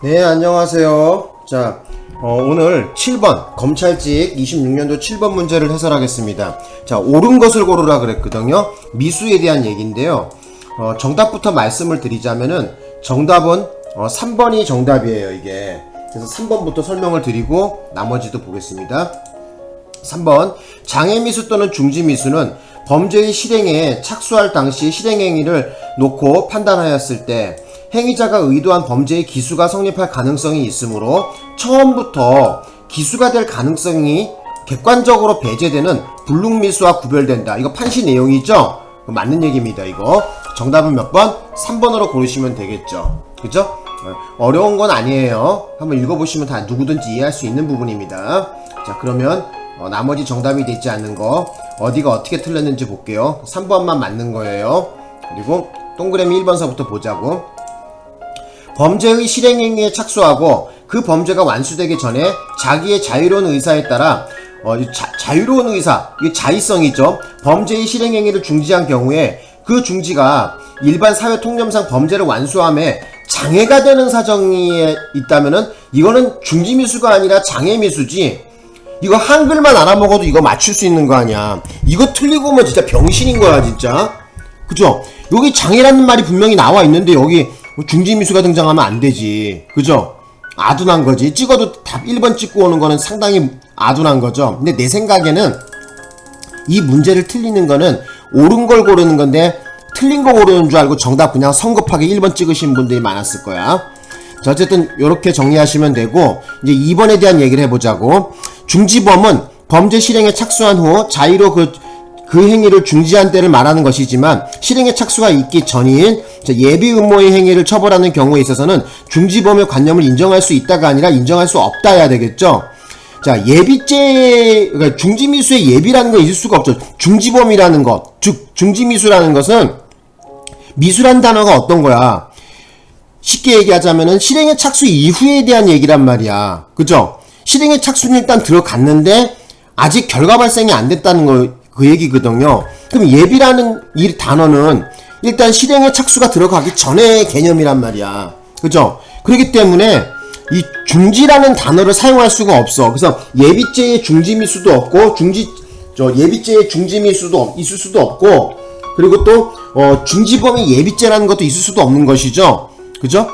네, 안녕하세요. 자, 오늘 7번 검찰직 26년도 7번 문제를 해설하겠습니다. 자, 옳은 것을 고르라 그랬거든요. 미수에 대한 얘기인데요. 정답부터 말씀을 드리자면은 정답은 3번이 정답이에요, 이게. 그래서 3번부터 설명을 드리고 나머지도 보겠습니다. 3번 장애미수 또는 중지미수는 범죄의 실행에 착수할 당시 실행행위를 놓고 판단하였을 때 행위자가 의도한 범죄의 기수가 성립할 가능성이 있으므로 처음부터 기수가 될 가능성이 객관적으로 배제되는 불능미수와 구별된다. 이거 판시 내용이죠? 맞는 얘기입니다. 이거 정답은 몇 번? 3번으로 고르시면 되겠죠. 그죠? 어려운 건 아니에요. 한번 읽어보시면 다 누구든지 이해할 수 있는 부분입니다. 자, 그러면 나머지 정답이 되지 않는 거 어디가 어떻게 틀렸는지 볼게요. 3번만 맞는 거예요. 그리고 동그라미 1번서부터 보자고. 범죄의 실행행위에 착수하고 그 범죄가 완수되기 전에 자기의 자유로운 의사에 따라 자유로운 의사, 이게 자의성이죠. 범죄의 실행행위를 중지한 경우에 그 중지가 일반 사회 통념상 범죄를 완수함에 장애가 되는 사정이 있다면은 이거는 중지미수가 아니라 장애미수지. 이거 한글만 알아먹어도 이거 맞출 수 있는 거 아니야. 이거 틀리고 오면 진짜 병신인 거야, 진짜. 그죠? 여기 장애라는 말이 분명히 나와 있는데 여기 중지미수가 등장하면 안 되지. 그죠? 아둔한 거지. 찍어도 답 1번 찍고 오는 거는 상당히 아둔한 거죠. 근데 내 생각에는 이 문제를 틀리는 거는 옳은 걸 고르는 건데 틀린 거 고르는 줄 알고 정답 그냥 성급하게 1번 찍으신 분들이 많았을 거야. 자, 어쨌든 요렇게 정리하시면 되고, 이제 2번에 대한 얘기를 해보자고. 중지범은 범죄 실행에 착수한 후 자의로 그 행위를 중지한 때를 말하는 것이지만 실행에 착수가 있기 전인 예비 음모의 행위를 처벌하는 경우에 있어서는 중지범의 관념을 인정할 수 있다가 아니라 인정할 수 없다 해야 되겠죠. 자, 예비죄, 그러니까 중지미수의 예비라는 건 있을 수가 없죠. 중지범이라는 것, 즉 중지미수라는 것은 미수란 단어가 어떤 거야? 쉽게 얘기하자면은 실행의 착수 이후에 대한 얘기란 말이야. 그죠? 실행의 착수는 일단 들어갔는데 아직 결과 발생이 안 됐다는 거, 그 얘기거든요. 그럼 예비라는 이 단어는 일단 실행의 착수가 들어가기 전의 개념이란 말이야. 그죠? 그렇기 때문에 이 중지라는 단어를 사용할 수가 없어. 그래서 예비죄의 중지미수도 없고 예비죄의 중지미수도 있을 수도 없고, 그리고 또 중지범이 예비죄라는 것도 있을 수도 없는 것이죠. 그죠?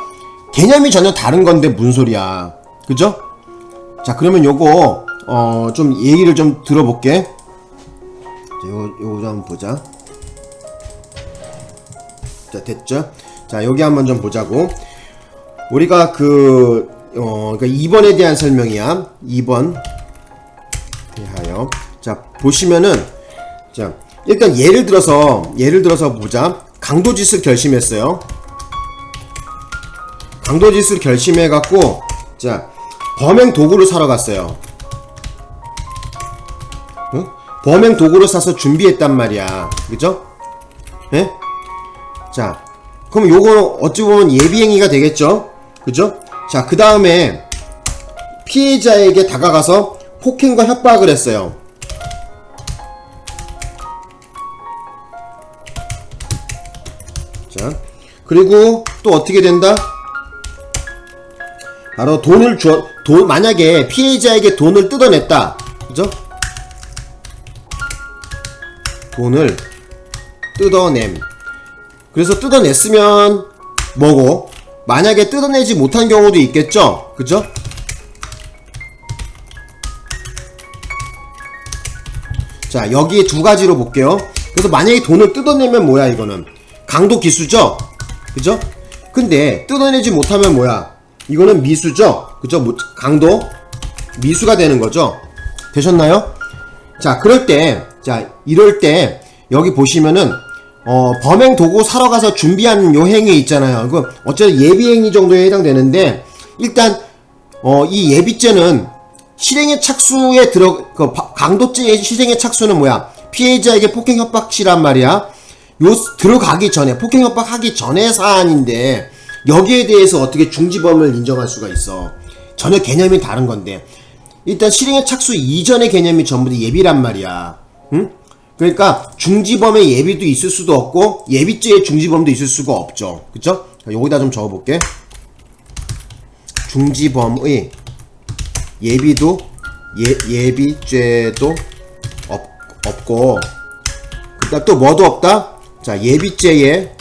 개념이 전혀 다른 건데 무슨 소리야. 그죠? 자, 그러면 요거 좀 얘기를 좀 들어볼게. 요거 좀 한번 보자. 자, 됐죠? 자, 여기 한번 좀 보자고. 우리가 그러니까 2번에 대한 설명이야. 2번 대하여. 자, 보시면은, 자, 일단 예를 들어서 보자. 강도짓을 결심했어요. 강도짓을 결심해갖고, 자, 범행 도구를 사러 갔어요. 응? 범행 도구를 사서 준비했단 말이야. 그죠? 예? 자, 그럼 요거 어찌 보면 예비행위가 되겠죠? 그죠? 자, 그 다음에 피해자에게 다가가서 폭행과 협박을 했어요. 자, 그리고 또 어떻게 된다? 바로 만약에 피해자에게 돈을 뜯어냈다. 그죠? 돈을 뜯어냄. 그래서 뜯어냈으면 뭐고? 만약에 뜯어내지 못한 경우도 있겠죠? 그죠? 자, 여기 두 가지로 볼게요. 그래서 만약에 돈을 뜯어내면 뭐야, 이거는? 강도 기수죠? 그죠? 근데 뜯어내지 못하면 뭐야? 이거는 미수죠? 그죠? 강도 미수가 되는 거죠? 되셨나요? 자, 이럴 때 여기 보시면은 범행 도구 사러 가서 준비한 요 행위 있잖아요. 이거 어쨌든 예비행위 정도에 해당되는데, 일단 이 예비죄는 실행의 착수에 강도죄의 실행의 착수는 뭐야? 피해자에게 폭행 협박시란 말이야. 들어가기 전에, 폭행 협박하기 전의 사안인데 여기에 대해서 어떻게 중지범을 인정할 수가 있어? 전혀 개념이 다른 건데, 일단 실행의 착수 이전의 개념이 전부 다 예비란 말이야. 응? 그러니까 중지범의 예비도 있을 수도 없고 예비죄의 중지범도 있을 수가 없죠. 그쵸? 여기다 좀 적어볼게. 중지범의 예비도 예비죄도 없고, 그다음 또 뭐도 없다? 자, 예비죄에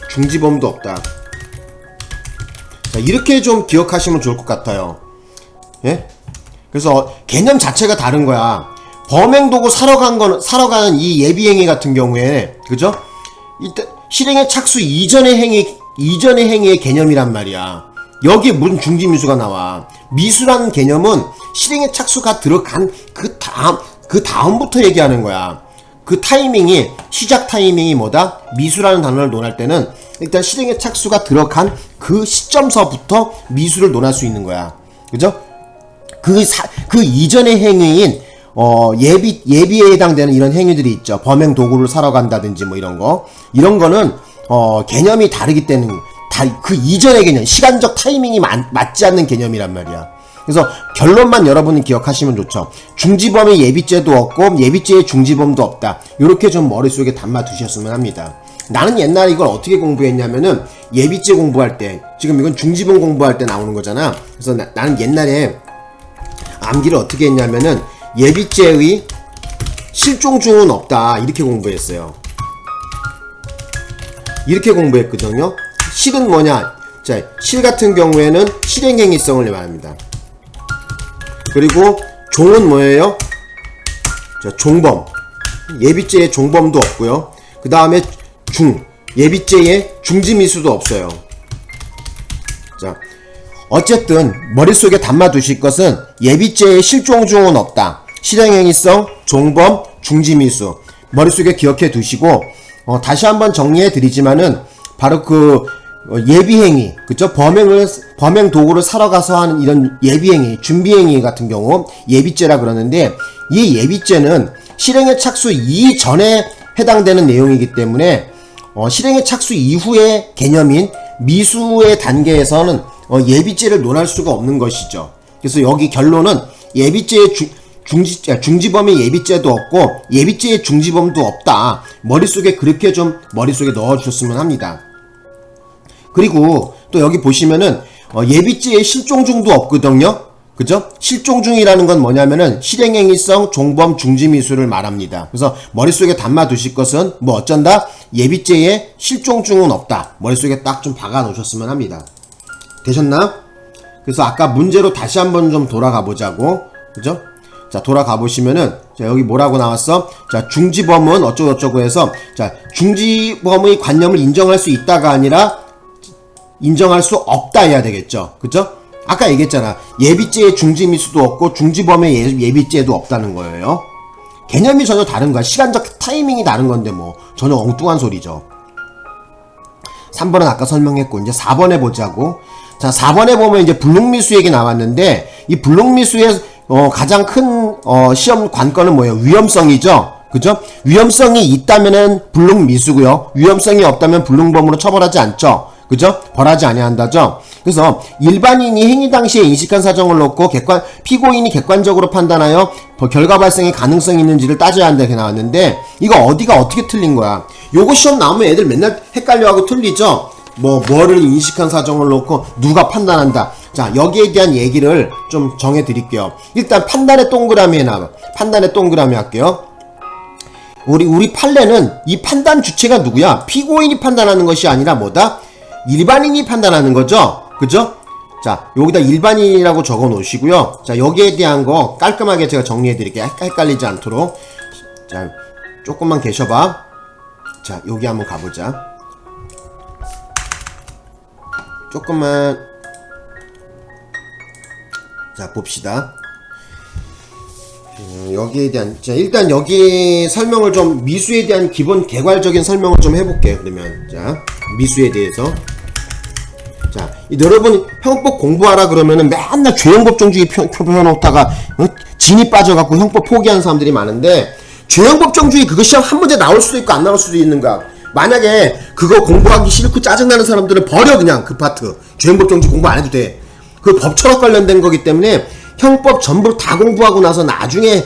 중지범도 없다. 자, 이렇게 좀 기억하시면 좋을 것 같아요. 예? 그래서 개념 자체가 다른 거야. 범행도구 사러 가는 이 예비행위 같은 경우에, 그죠? 일단 실행의 착수 이전의 행위의 개념이란 말이야. 여기에 무슨 중지미수가 나와. 미수라는 개념은 실행의 착수가 들어간 그 다음부터 얘기하는 거야. 그 타이밍이, 시작 타이밍이 뭐다? 미수라는 단어를 논할 때는 일단 실행의 착수가 들어간 그 시점서부터 미수를 논할 수 있는 거야. 그죠? 그 이전의 행위인 예비에 해당되는 이런 행위들이 있죠. 범행 도구를 사러 간다든지 뭐 이런 거는 개념이 다르기 때문에 그 이전의 개념, 시간적 타이밍이 맞지 않는 개념이란 말이야. 그래서 결론만 여러분이 기억하시면 좋죠. 중지범의 예비죄도 없고 예비죄의 중지범도 없다. 요렇게 좀 머릿속에 담아 두셨으면 합니다. 나는 옛날에 이걸 어떻게 공부했냐면은 예비죄 공부할 때, 지금 이건 중지범 공부할 때 나오는 거잖아. 그래서 나는 옛날에 암기를 어떻게 했냐면은 예비죄의 실종중은 없다, 이렇게 공부했어요. 이렇게 공부했거든요. 실은 뭐냐? 자, 실 같은 경우에는 실행행위성을 말합니다. 그리고 종은 뭐예요? 자, 종범. 예비죄의 종범도 없고요. 그 다음에 예비죄의 중지미수도 없어요. 자, 어쨌든 머릿속에 담아 두실 것은 예비죄의 실종중은 없다. 실행행위성, 종범, 중지미수. 머릿속에 기억해 두시고, 다시 한번 정리해 드리지만은, 바로 예비행위, 그쵸? 범행 도구를 사러 가서 하는 이런 예비행위, 준비행위 같은 경우, 예비죄라 그러는데, 이 예비죄는 실행의 착수 이전에 해당되는 내용이기 때문에, 실행의 착수 이후의 개념인 미수의 단계에서는, 예비죄를 논할 수가 없는 것이죠. 그래서 여기 결론은 예비죄의 중지범의 예비죄도 없고 예비죄의 중지범도 없다. 머릿속에 그렇게 좀 머릿속에 넣어주셨으면 합니다. 그리고 또 여기 보시면은 예비죄의 실종중도 없거든요. 그죠? 실종중이라는 건 뭐냐면은 실행행위성, 종범, 중지미수를 말합니다. 그래서 머릿속에 담아 두실 것은 뭐 어쩐다? 예비죄의 실종중은 없다. 머릿속에 딱 좀 박아 놓으셨으면 합니다. 되셨나? 그래서 아까 문제로 다시 한번 좀 돌아가 보자고. 그죠? 자, 돌아가 보시면은, 자, 여기 뭐라고 나왔어? 자, 중지범은 어쩌고저쩌고 해서, 자, 중지범의 관념을 인정할 수 있다가 아니라, 인정할 수 없다 해야 되겠죠. 그죠? 아까 얘기했잖아. 예비죄의 중지미수도 없고, 중지범의 예비죄도 없다는 거예요. 개념이 전혀 다른 거야. 시간적 타이밍이 다른 건데, 뭐, 전혀 엉뚱한 소리죠. 3번은 아까 설명했고, 이제 4번에 보자고. 자, 4번에 보면 이제 불능미수 얘기 나왔는데, 이 불능미수의 가장 큰 시험 관건은 뭐예요? 위험성이죠. 그죠? 위험성이 있다면은 불능미수고요. 위험성이 없다면 불능범으로 처벌하지 않죠. 그죠? 벌하지 아니한다죠. 그래서 일반인이 행위 당시에 인식한 사정을 놓고 피고인이 객관적으로 판단하여 결과 발생의 가능성이 있는지를 따져야 한다 이렇게 나왔는데, 이거 어디가 어떻게 틀린 거야? 요거 시험 나오면 애들 맨날 헷갈려하고 틀리죠. 뭐를 인식한 사정을 놓고 누가 판단한다. 자, 여기에 대한 얘기를 좀 정해 드릴게요. 일단 판단의 동그라미에 나와. 판단의 동그라미 할게요. 우리 판례는 이 판단 주체가 누구야? 피고인이 판단하는 것이 아니라 뭐다? 일반인이 판단하는 거죠. 그죠? 자, 여기다 일반인이라고 적어 놓으시고요. 자, 여기에 대한 거 깔끔하게 제가 정리해 드릴게요. 헷갈리지 않도록. 자, 조금만 계셔봐. 자, 여기 한번 가보자. 조금만. 자, 봅시다. 여기에 대한, 자, 일단 여기 설명을 좀, 미수에 대한 기본 개괄적인 설명을 좀 해볼게요. 그러면, 자, 미수에 대해서. 자, 여러분 형법 공부하라 그러면은 맨날 죄형법정주의 펴놓다가 진이 빠져갖고 형법 포기하는 사람들이 많은데, 죄형법정주의 그거 시험 한 문제 나올 수도 있고 안 나올 수도 있는 거야. 만약에 그거 공부하기 싫고 짜증나는 사람들은 버려, 그냥 그 파트. 죄형법정주의 공부 안 해도 돼. 그 법철학 관련된 거기 때문에 형법 전부 다 공부하고 나서 나중에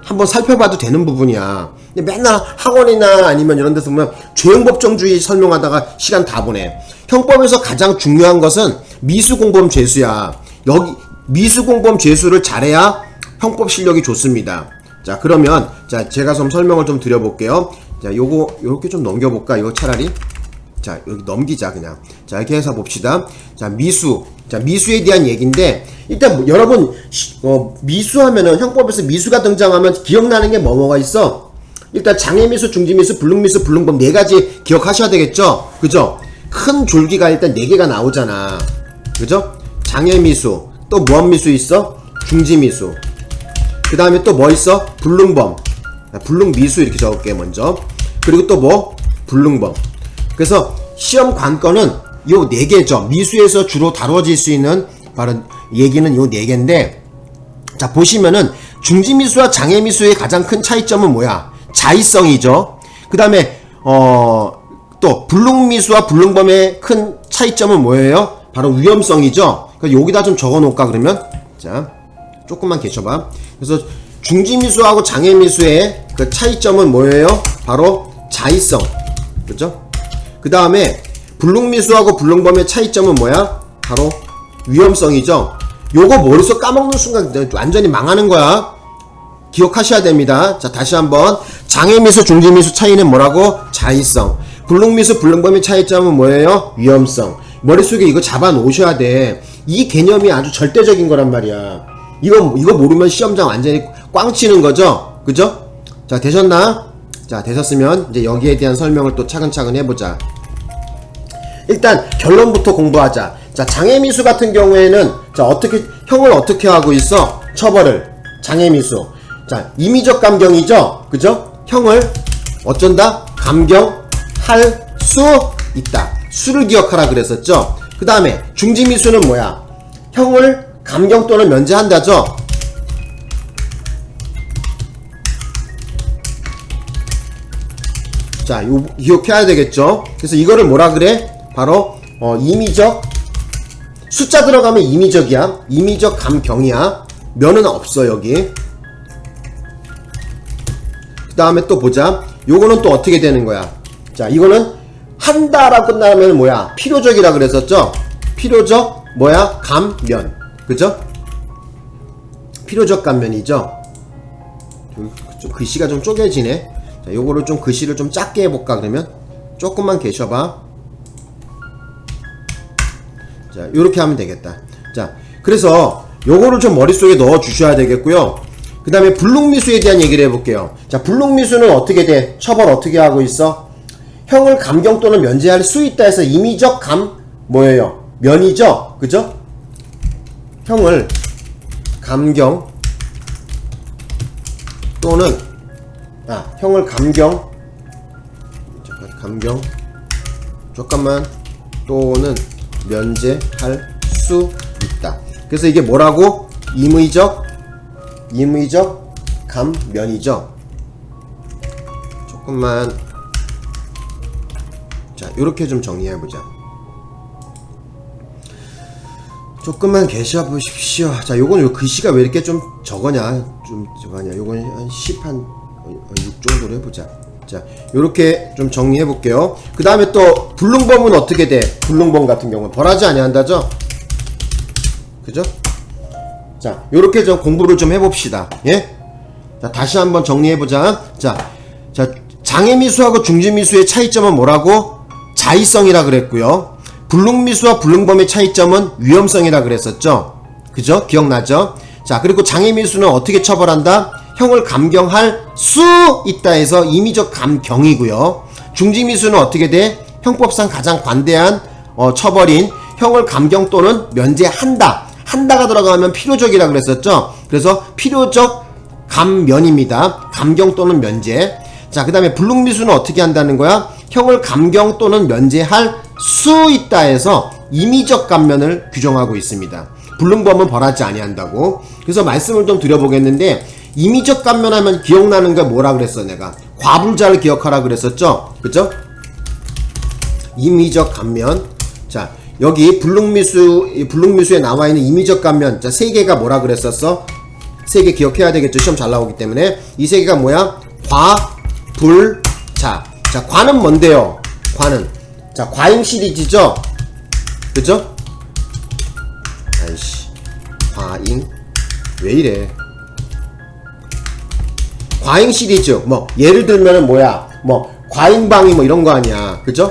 한번 살펴봐도 되는 부분이야. 근데 맨날 학원이나 아니면 이런 데서 보면 죄형법정주의 설명하다가 시간 다 보내. 형법에서 가장 중요한 것은 미수공범 죄수야. 여기 미수공범 죄수를 잘해야 형법 실력이 좋습니다. 자, 그러면 자, 제가 좀 설명을 좀 드려볼게요. 자, 요거 요렇게 좀 넘겨볼까? 이거 차라리. 자, 여기 넘기자 그냥. 자, 이렇게 해서 봅시다. 자, 미수. 자, 미수에 대한 얘기인데 일단 여러분 미수하면은 형법에서 미수가 등장하면 기억나는 게 뭐가 있어? 일단 장애미수, 중지미수, 불능미수, 불능범 네 가지 기억하셔야 되겠죠? 그죠? 큰 줄기가 일단 네 개가 나오잖아. 그죠? 장애미수, 또 무엇미수 있어? 중지미수. 그 다음에 또 뭐 있어? 불능범. 불능미수 이렇게 적을게 먼저. 그리고 또 뭐? 불능범. 그래서 시험 관건은 요 네 개죠. 미수에서 주로 다뤄질 수 있는 바로 얘기는 요 네 개인데, 자 보시면은 중지미수와 장애미수의 가장 큰 차이점은 뭐야? 자의성이죠. 그 다음에 또 불능미수와 불능범의 큰 차이점은 뭐예요? 바로 위험성이죠. 그러니까 여기다 좀 적어놓을까 그러면? 자 조금만 계셔봐. 그래서 중지미수하고 장애미수의 그 차이점은 뭐예요? 바로 자의성. 그죠? 그 다음에 불능미수하고 불능범의 차이점은 뭐야? 바로 위험성이죠. 요거 머릿속 까먹는 순간 완전히 망하는 거야. 기억하셔야 됩니다. 자, 다시 한번. 장애미수, 중지미수 차이는 뭐라고? 자의성. 불능미수, 불능범의 차이점은 뭐예요? 위험성. 머릿속에 이거 잡아 놓으셔야 돼. 이 개념이 아주 절대적인 거란 말이야. 이거 모르면 시험장 완전히 꽝 치는 거죠? 그죠? 자, 되셨나? 자, 되셨으면 이제 여기에 대한 설명을 또 차근차근 해보자. 일단 결론부터 공부하자. 자, 장애미수 같은 경우에는 자, 형을 어떻게 하고 있어? 처벌을. 장애미수. 자, 임의적 감경이죠? 그죠? 형을 어쩐다? 감경할 수 있다. 수를 기억하라 그랬었죠? 그 다음에 중지미수는 뭐야? 형을 감경 또는 면제한다죠? 자, 요 기억해야 되겠죠? 그래서 이거를 뭐라 그래? 바로 임의적, 숫자 들어가면 임의적이야. 임의적 감경이야. 면은 없어 여기. 그 다음에 또 보자. 요거는 또 어떻게 되는 거야? 자, 이거는 한다라 끝나면 뭐야? 필요적이라 그랬었죠? 필요적 뭐야? 감면. 그죠? 필요적 감면이죠? 좀 글씨가 좀 쪼개지네. 자, 요거를 좀 글씨를 좀 작게 해볼까 그러면? 조금만 계셔봐. 자, 요렇게 하면 되겠다. 자, 그래서 요거를 좀 머릿속에 넣어 주셔야 되겠고요. 그 다음에 불능미수에 대한 얘기를 해볼게요. 자, 불능미수는 어떻게 돼? 처벌 어떻게 하고 있어? 형을 감경 또는 면제할 수 있다 해서 임의적 뭐예요? 면이죠? 그죠? 형을 감경 또는 형을 감경 잠깐만 또는 면제할 수 있다. 그래서 이게 뭐라고? 임의적 감면이죠. 조금만. 자, 요렇게 좀 정리해보자. 조금만 계셔보십시오. 자, 요건 요 글씨가 왜 이렇게 좀 적으냐? 요건 한 6 정도로 해보자. 자, 요렇게 좀 정리해볼게요. 그 다음에 또 불능범은 어떻게 돼? 불능범 같은 경우는 벌하지 아니한다죠? 그죠? 자, 요렇게 좀 공부를 좀 해봅시다. 예? 자, 다시 한번 정리해보자. 자, 장애미수하고 중지미수의 차이점은 뭐라고? 자의성이라 그랬고요. 불능미수와 불능범의 차이점은 위험성이라 그랬었죠? 그죠? 기억나죠? 자, 그리고 장애미수는 어떻게 처벌한다? 형을 감경할 수 있다 해서 임의적 감경이고요. 중지미수는 어떻게 돼? 형법상 가장 관대한 처벌인 형을 감경 또는 면제한다. 한다가 들어가면 필요적이라 그랬었죠. 그래서 필요적 감면입니다. 감경 또는 면제. 자, 그 다음에 불능미수는 어떻게 한다는 거야? 형을 감경 또는 면제할 수 있다 해서 임의적 감면을 규정하고 있습니다. 불능범은 벌하지 아니한다고. 그래서 말씀을 좀 드려보겠는데, 임의적 감면하면 기억나는 게 뭐라 그랬어 내가? 과불자를 기억하라 그랬었죠? 그죠? 임의적 감면. 자, 여기 불능미수에 나와있는 임의적 감면. 자, 세 개가 뭐라 그랬었어? 세 개 기억해야 되겠죠? 시험 잘 나오기 때문에. 이 세 개가 뭐야? 과, 불, 자. 자, 과는 뭔데요? 과는. 자, 과잉 시리즈죠? 그죠? 아이씨, 과잉 왜 이래? 과잉 시리즈 뭐 예를 들면은 뭐야, 뭐 과잉방위 뭐 이런 거 아니야, 그죠?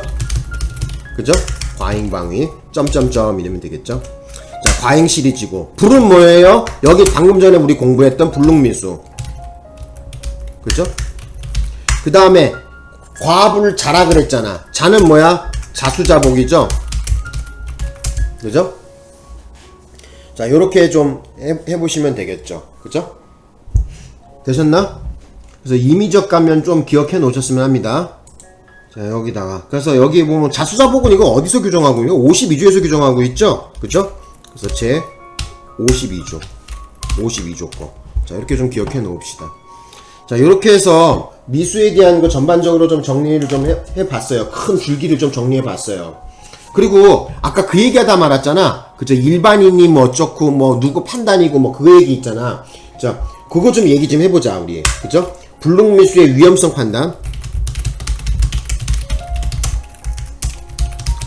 그죠? 과잉방위 점점점 이러면 되겠죠? 자, 과잉 시리즈고 불은 뭐예요? 여기 방금 전에 우리 공부했던 불능미수, 그죠? 그 다음에 과불 자라 그랬잖아. 자는 뭐야? 자수자복이죠? 그죠? 자, 요렇게 좀 해보시면 되겠죠? 그죠? 되셨나? 그래서 임의적 가면 좀 기억해 놓으셨으면 합니다. 자, 여기다가. 그래서 여기 보면 자수자복은 이거 어디서 규정하고, 이거 52조에서 규정하고 있죠? 그죠? 그래서 제 52조. 52조 거. 자, 이렇게 좀 기억해 놓읍시다. 자, 요렇게 해서 미수에 대한 거 전반적으로 좀 정리를 좀 해봤어요. 큰 줄기를 좀 정리해봤어요. 그리고 아까 그 얘기하다 말았잖아. 그죠? 일반인이 뭐 어쩌고 뭐 누구 판단이고 뭐 그 얘기 있잖아. 자, 그거 좀 얘기 좀 해보자 우리. 그죠? 불능미수의 위험성 판단.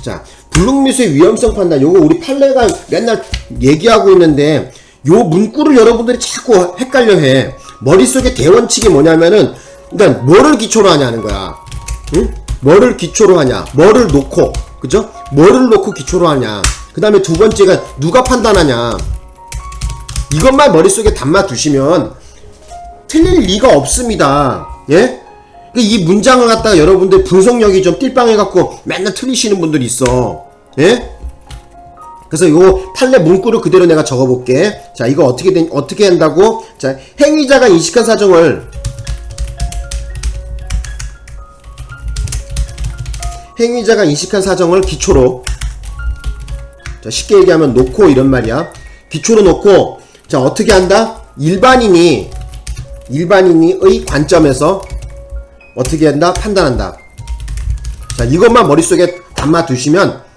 자, 불능미수의 위험성 판단. 요거 우리 판례가 맨날 얘기하고 있는데 요 문구를 여러분들이 자꾸 헷갈려해. 머릿속에 대원칙이 뭐냐면은 일단 뭐를 기초로 하냐는 거야. 응? 뭐를 기초로 하냐, 뭐를 놓고, 그죠? 뭐를 놓고 기초로 하냐. 그 다음에 두 번째가 누가 판단하냐. 이것만 머릿속에 담아 두시면 틀릴 리가 없습니다. 예? 이 문장을 갖다가 여러분들 분석력이 좀 띨빵해갖고 맨날 틀리시는 분들이 있어. 예? 그래서 요 판례 문구를 그대로 내가 적어볼게. 자, 이거 어떻게 한다고? 자, 행위자가 인식한 사정을 기초로, 자, 쉽게 얘기하면 놓고 이런 말이야. 기초로 놓고, 자, 어떻게 한다? 일반인의 관점에서 어떻게 한다? 판단한다. 자, 이것만 머릿속에 담아 두시면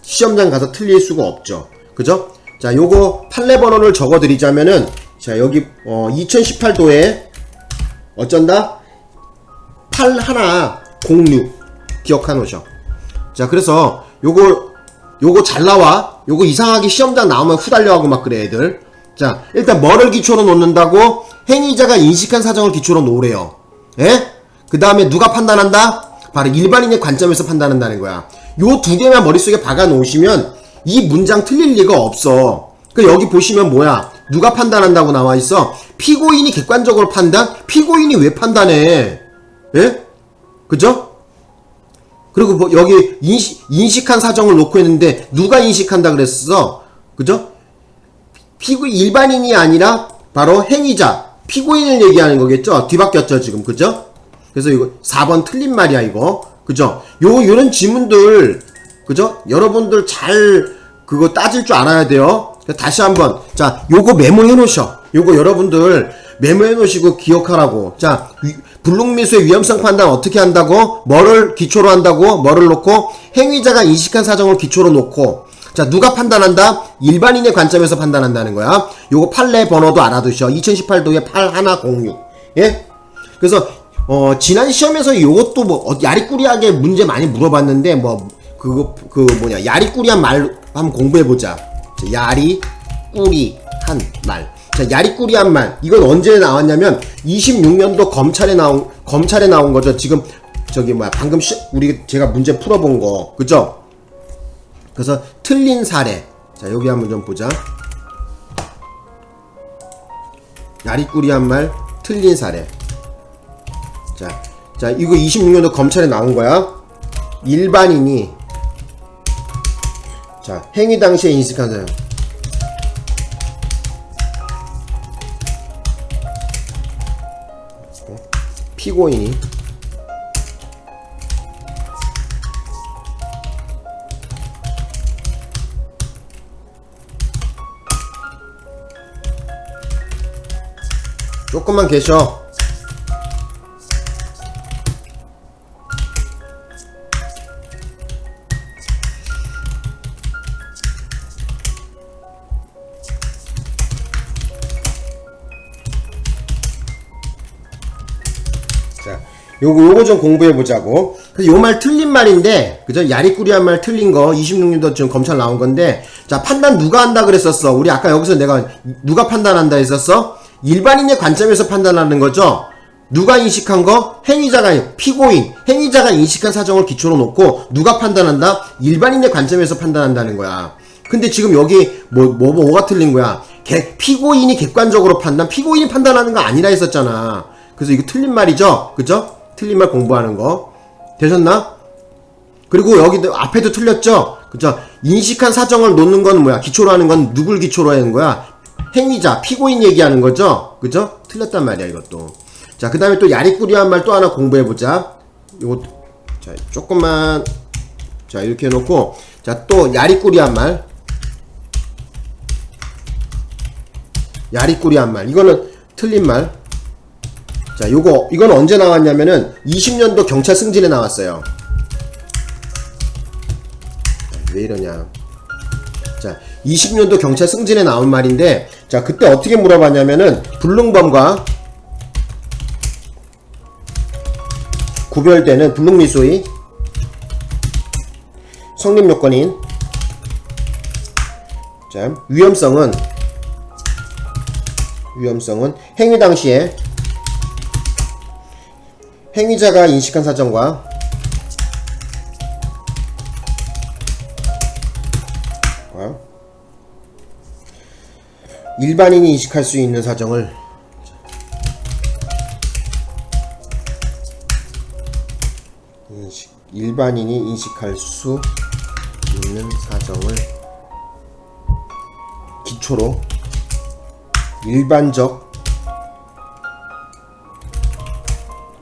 시험장 가서 틀릴 수가 없죠. 그죠? 자, 요거 판례 번호를 적어 드리자면은, 자, 여기 2018도에 어쩐다? 8106 기억하 놓으셔. 자, 그래서 요거 잘 나와. 요거 이상하게 시험장 나오면 후달려하고 막 그래 애들. 자, 일단 뭐를 기초로 놓는다고? 행위자가 인식한 사정을 기초로 놓으래요. 예? 그 다음에 누가 판단한다? 바로 일반인의 관점에서 판단한다는 거야. 요 두 개만 머릿속에 박아 놓으시면 이 문장 틀릴 리가 없어. 그 여기 보시면 뭐야? 누가 판단한다고 나와 있어? 피고인이 객관적으로 판단? 피고인이 왜 판단해? 예? 그죠? 그리고 뭐 여기 인식한 사정을 놓고 했는데 누가 인식한다 그랬어? 그죠? 일반인이 아니라 바로 행위자, 피고인을 얘기하는 거겠죠? 뒤바뀌었죠 지금. 그죠? 그래서 이거 4번 틀린 말이야 이거. 그죠? 요런 지문들, 그죠? 여러분들 잘 그거 따질 줄 알아야 돼요. 다시 한번, 자, 요거 메모해 놓으셔. 요거 여러분들 메모해 놓으시고 기억하라고. 자, 불능미수의 위험성 판단 어떻게 한다고? 뭐를 기초로 한다고? 뭐를 놓고? 행위자가 인식한 사정을 기초로 놓고. 자, 누가 판단한다? 일반인의 관점에서 판단한다는 거야. 요거 판례 번호도 알아두셔. 2018도에 8106. 예? 그래서 지난 시험에서 요것도 뭐 야리꾸리하게 문제 많이 물어봤는데 뭐 야리꾸리한 말 한번 공부해보자. 야리꾸리한 말. 자, 야리꾸리한 말. 이건 언제 나왔냐면 26년도 검찰에 나온 거죠. 지금 저기 뭐야 방금 제가 문제 풀어본 거. 그죠? 그래서 틀린 사례. 자, 여기 한번 좀 보자. 야리꾸리한 말, 틀린 사례. 자, 이거 26년도 검찰에 나온 거야. 일반인이, 자, 행위 당시에 인식한 사람. 피고인이 조금만 계셔. 자, 요거 좀 공부해 보자고. 그래서 요 말 틀린 말인데, 그죠? 야리꾸리한 말 틀린 거, 26년도 지금 검찰 나온 건데, 자, 판단 누가 한다 그랬었어? 우리 아까 여기서 내가 누가 판단한다 했었어? 일반인의 관점에서 판단하는 거죠? 누가 인식한 거? 행위자가, 피고인, 행위자가 인식한 사정을 기초로 놓고, 누가 판단한다? 일반인의 관점에서 판단한다는 거야. 근데 지금 여기, 뭐가 틀린 거야? 피고인이 객관적으로 피고인이 판단하는 거 아니라 했었잖아. 그래서 이거 틀린 말이죠? 그죠? 틀린 말 공부하는 거. 되셨나? 그리고 여기도 앞에도 틀렸죠? 그죠? 인식한 사정을 놓는 건 뭐야? 기초로 하는 건 누굴 기초로 하는 거야? 행위자, 피고인 얘기하는 거죠? 그죠? 틀렸단 말이야, 이것도. 자, 그 다음에 또 야리꾸리한 말 또 하나 공부해보자. 요거, 자, 조금만, 자, 이렇게 해놓고, 자, 또 야리꾸리한 말. 야리꾸리한 말. 이거는 틀린 말. 자, 이건 언제 나왔냐면은 20년도 경찰 승진에 나왔어요. 왜 이러냐. 자, 20년도 경찰 승진에 나온 말인데, 자, 그때 어떻게 물어봤냐면은, 불능범과 구별되는 불능미수의 성립요건인, 자, 위험성은 행위 당시에 행위자가 인식한 사정과 일반인이 인식할 수 있는 사정을 일반인이 인식할 수 있는 사정을 기초로 일반적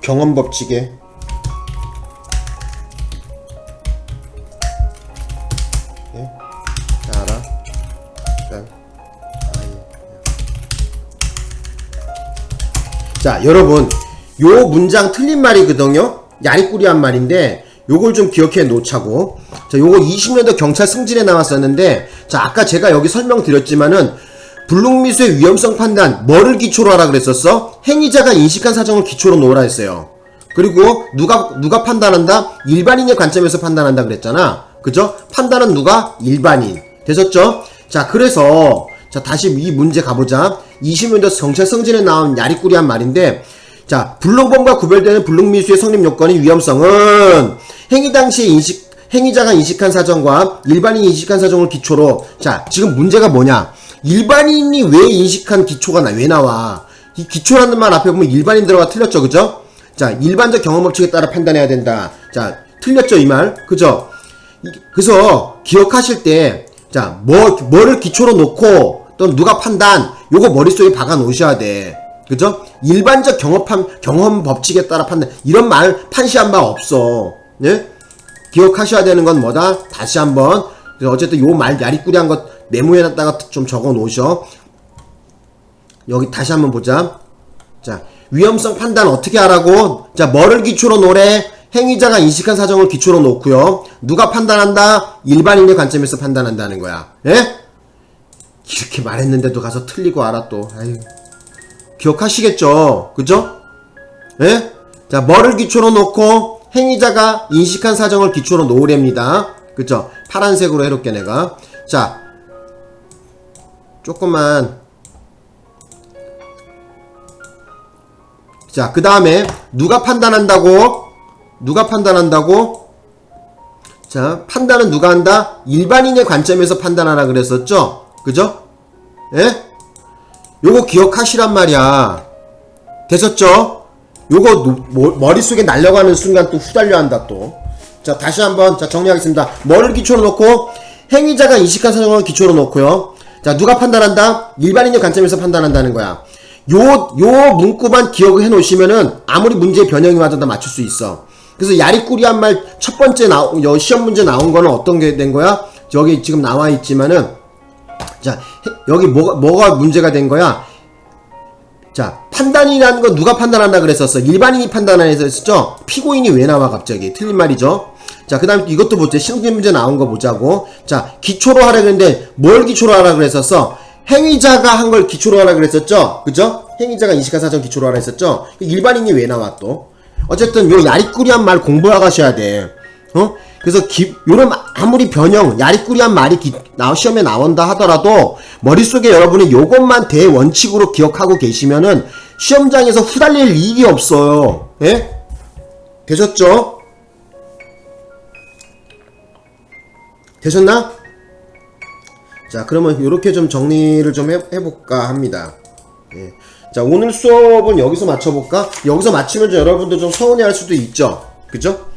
경험 법칙에 따라 자, 여러분, 요 문장 틀린 말이거든요. 야리꾸리한 말인데 요걸 좀 기억해 놓자고. 자, 요거 20년도 경찰 승진에 나왔었는데, 자, 아까 제가 여기 설명드렸지만은 불능미수의 위험성 판단 뭐를 기초로 하라 그랬었어? 행위자가 인식한 사정을 기초로 놓으라 했어요. 그리고 누가 판단한다? 일반인의 관점에서 판단한다 그랬잖아. 그죠? 판단은 누가? 일반인. 되셨죠? 자, 그래서 자, 다시 이 문제 가보자. 20년도 경찰 승진에 나온 야리꾸리한 말인데, 자, 불능범과 구별되는 불능미수의 성립 요건인 위험성은 행위 당시에 행위자가 인식한 사정과 일반인이 인식한 사정을 기초로. 자, 지금 문제가 뭐냐? 일반인이 왜 인식한 기초가 왜 나와? 이 기초라는 말 앞에 보면 일반인 들어가 틀렸죠, 그죠? 자, 일반적 경험 법칙에 따라 판단해야 된다. 자, 틀렸죠, 이 말, 그죠? 그래서 기억하실 때, 자, 뭐를 기초로 놓고 또 누가 판단, 요거 머릿속에 박아 놓으셔야 돼. 그죠? 일반적 경험 법칙에 따라 판단, 이런 말 판시한 바 없어. 예? 기억하셔야 되는 건 뭐다? 다시 한번. 어쨌든 요 말 야리꾸리한 것 메모해놨다가 좀 적어 놓으셔. 여기 다시 한번 보자. 자, 위험성 판단 어떻게 하라고? 자, 뭐를 기초로 놓으래? 행위자가 인식한 사정을 기초로 놓고요. 누가 판단한다? 일반인의 관점에서 판단한다는 거야. 예? 이렇게 말했는데도 가서 틀리고 알아 또. 아유. 기억하시겠죠? 그죠? 예? 자, 뭐를 기초로 놓고 행위자가 인식한 사정을 기초로 놓으랍니다. 그죠? 파란색으로 해놓게 내가. 자, 조금만. 자, 그 다음에 누가 판단한다고? 자, 판단은 누가 한다? 일반인의 관점에서 판단하라 그랬었죠? 그죠? 예? 요거 기억하시란 말이야. 되셨죠? 요거 머릿속에 날려가는 순간 또 후달려 한다 또. 자, 다시 한번 자 정리하겠습니다. 뭐를 기초로 놓고? 행위자가 인식한 사정을 기초로 놓고요. 자, 누가 판단한다? 일반인의 관점에서 판단한다는 거야. 요 문구만 기억을 해 놓으시면은 아무리 문제의 변형이 와도 다 맞출 수 있어. 그래서 야리꾸리한 말 첫 번째 시험 문제 나온 거는 어떤 게 된 거야? 여기 지금 나와 있지만은, 자, 여기 뭐가 문제가 된 거야? 자, 판단이라는 건 누가 판단한다 그랬었어? 일반인이 판단하는 했었죠? 피고인이 왜 나와 갑자기? 틀린 말이죠? 자, 그 다음에 이것도 보자. 실기 문제 나온 거 보자고. 자, 기초로 하라 그랬는데 뭘 기초로 하라 그랬었어? 행위자가 한 걸 기초로 하라 그랬었죠? 그죠? 행위자가 인식한 사정 기초로 하라 했었죠? 일반인이 왜 나와 또? 어쨌든 요 야리꾸리한 말 공부하셔야 돼. 그래서 요런 아무리 변형 야리꾸리한 말이 시험에 나온다 하더라도 머릿속에 여러분이 요것만 대원칙으로 기억하고 계시면은 시험장에서 후달릴 일이 없어요. 예? 되셨죠? 되셨나? 자, 그러면 요렇게 좀 정리를 좀 해볼까 합니다. 예. 자, 오늘 수업은 여기서 마쳐볼까? 여기서 마치면 여러분들 좀 서운해할 수도 있죠. 그죠?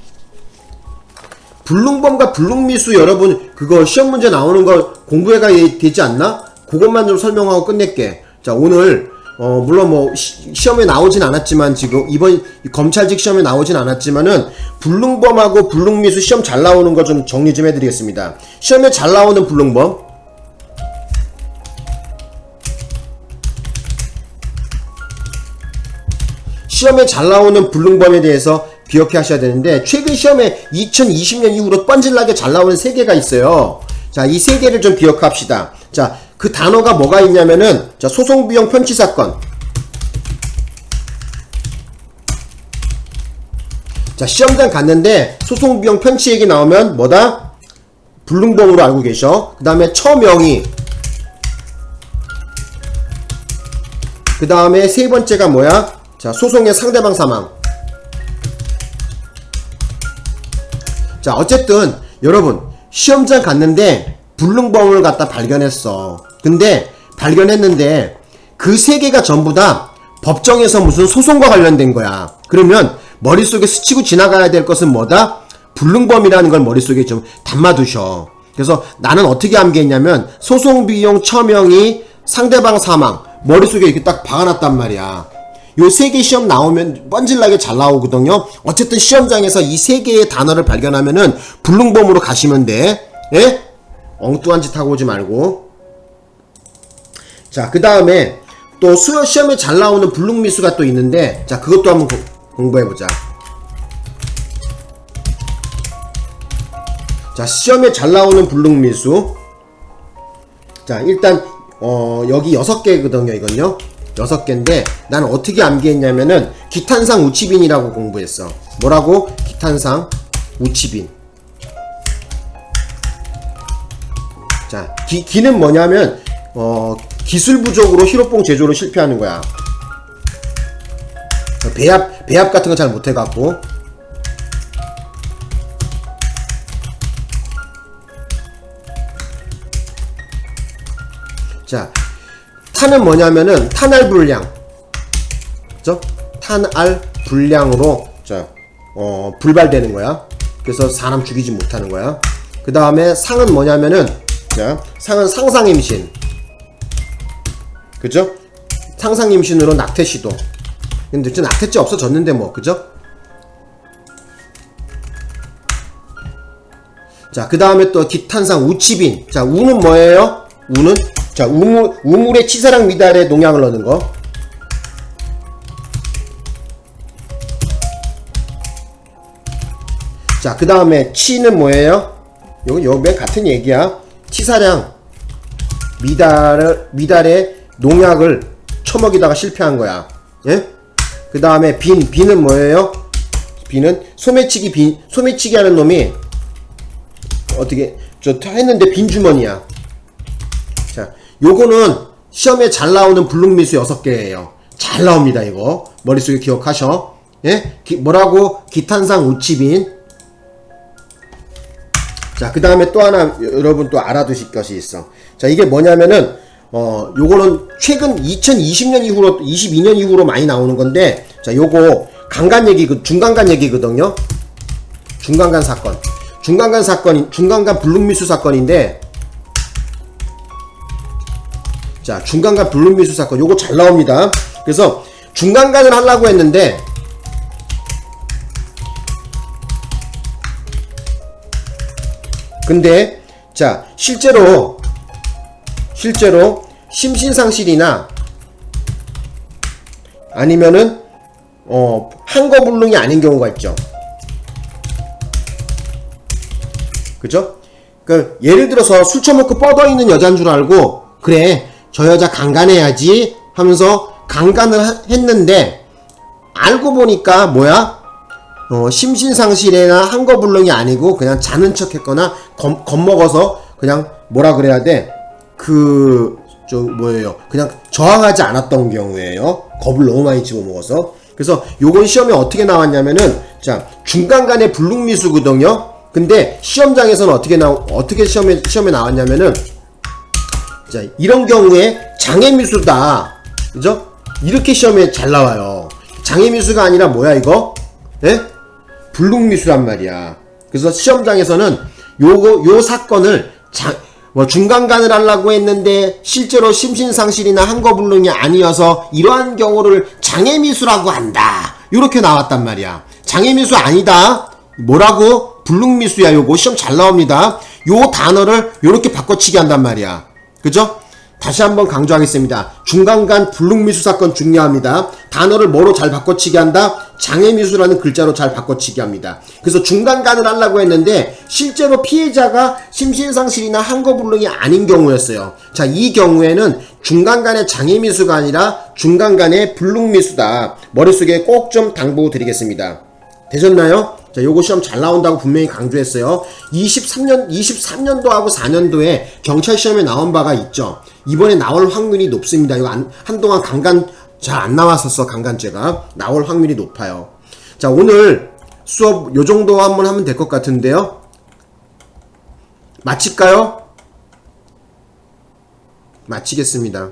불능범과 불능미수 여러분 그거 시험 문제 나오는 거 공부해가 되지 않나? 그것만 좀 설명하고 끝낼게. 자, 오늘 물론 뭐 시험에 나오진 않았지만 지금 이번 검찰직 시험에 나오진 않았지만은 불능범하고 불능미수 시험 잘 나오는 거 좀 정리 좀 해드리겠습니다. 시험에 잘 나오는 불능범, 시험에 잘 나오는 불능범에 대해서 기억해 하셔야 되는데, 최근 시험에 2020년 이후로 뻔질나게 잘 나오는 3개가 있어요. 자, 이 3개를 좀 기억합시다. 자, 그 단어가 뭐가 있냐면은, 자, 소송비용 편취사건. 자, 시험장 갔는데 소송비용 편취 얘기 나오면 뭐다? 불능범으로 알고 계셔. 그 다음에 처명의. 그 다음에 세 번째가 뭐야? 자, 소송의 상대방 사망. 자, 어쨌든 여러분 시험장 갔는데 불능범을 갖다 발견했어. 근데 발견했는데 그 3개가 전부 다 법정에서 무슨 소송과 관련된 거야. 그러면 머릿속에 스치고 지나가야 될 것은 뭐다? 불능범이라는 걸 머릿속에 좀 담아두셔. 그래서 나는 어떻게 암기했냐면 소송비용, 처명의, 상대방 사망 머릿속에 이렇게 딱 박아놨단 말이야. 요 3개 시험 나오면 뻔질나게 잘 나오거든요. 어쨌든 시험장에서 이 3개의 단어를 발견하면은 불능범으로 가시면 돼. 예? 엉뚱한 짓 하고 오지 말고. 자, 그 다음에 또 수요 시험에 잘 나오는 불능미수가 또 있는데, 자, 그것도 한번 공부해보자. 자, 시험에 잘 나오는 불능미수. 자, 일단 여기 6개거든요 이건요. 6개인데 나는 어떻게 암기했냐면은 기탄상 우치빈이라고 공부했어. 뭐라고? 기탄상 우치빈. 자, 기는 뭐냐면 기술 부족으로 히로뽕 제조로 실패하는 거야. 배합 같은 거 잘 못해갖고. 자, 탄은 뭐냐면은 탄알 불량. 그죠? 탄알 불량으로 자, 불발되는 거야. 그래서 사람 죽이지 못하는 거야. 그 다음에 상은 뭐냐면은, 자, 상은 상상임신. 그죠? 상상임신으로 낙태시도. 근데 이제 낙태죄 없어졌는데 뭐, 그죠? 자, 그 다음에 또 기탄상 우치빈. 자, 우는 뭐예요? 우는? 자, 우물에 치사랑 미달에 농약을 넣는 거. 자, 그 다음에 치는 뭐예요? 요거 맨 같은 얘기야. 치사량 미달에 농약을 처먹이다가 실패한 거야. 예? 그 다음에 비는 뭐예요? 비는 소매치기 하는 놈이 어떻게 했는데 빈 주머니야. 자, 요거는 시험에 잘 나오는 불능미수 6개예요. 잘 나옵니다. 이거 머릿속에 기억하셔. 예? 뭐라고? 기탄상 우치빈. 자, 그 다음에 또 하나 여러분 또 알아두실 것이 있어. 자, 이게 뭐냐면은 요거는 최근 2020년 이후로 22년 이후로 많이 나오는 건데, 자, 요거 강간 얘기, 중간간 얘기거든요. 중간간 사건. 중간간 불능미수 사건인데, 자, 중간간 불능미수 사건 요거 잘 나옵니다. 그래서 중간간을 하려고 했는데, 근데 자, 실제로 심신상실이나 아니면은 한거불능이 아닌 경우가 있죠. 그죠? 그 예를 들어서 술 처먹고 뻗어있는 여잔 줄 알고, 그래 저 여자 강간해야지 하면서 강간을 했는데, 알고 보니까 뭐야? 심신상실이나 한거불능이 아니고 그냥 자는 척 했거나 겁먹어서 그냥 뭐라 그래야 돼? 그냥 저항하지 않았던 경우에요. 겁을 너무 많이 집어먹어서. 그래서 요건 시험에 어떻게 나왔냐면은, 자, 중간간의 불능미수거든요. 근데 시험장에서는 어떻게 시험에 나왔냐면은, 자, 이런 경우에 장애미수다. 그죠? 이렇게 시험에 잘 나와요. 장애미수가 아니라 뭐야, 이거? 예? 불능미수란 말이야. 그래서 시험장에서는 요 사건을 중간간을 하려고 했는데 실제로 심신상실이나 한거불능이 아니어서 이러한 경우를 장애미수라고 한다. 요렇게 나왔단 말이야. 장애미수 아니다. 뭐라고? 불능미수야. 요거 시험 잘 나옵니다. 요 단어를 요렇게 바꿔치기 한단 말이야. 그죠? 다시 한번 강조하겠습니다. 중간간 불능미수 사건 중요합니다. 단어를 뭐로 잘 바꿔치기 한다? 장애미수라는 글자로 잘 바꿔치기 합니다. 그래서 중간간을 하려고 했는데 실제로 피해자가 심신상실이나 한거불능이 아닌 경우였어요. 자, 이 경우에는 중간간의 장애미수가 아니라 중간간의 불능미수다. 머릿속에 꼭 좀 당부드리겠습니다. 되셨나요? 자, 요거 시험 잘 나온다고 분명히 강조했어요. 23년도하고 4년도에 경찰 시험에 나온 바가 있죠. 이번에 나올 확률이 높습니다. 이거 한동안 잘 안 나왔었어. 강간죄가 나올 확률이 높아요. 자, 오늘 수업 요 정도 한번 하면 될 것 같은데요. 마칠까요? 마치겠습니다.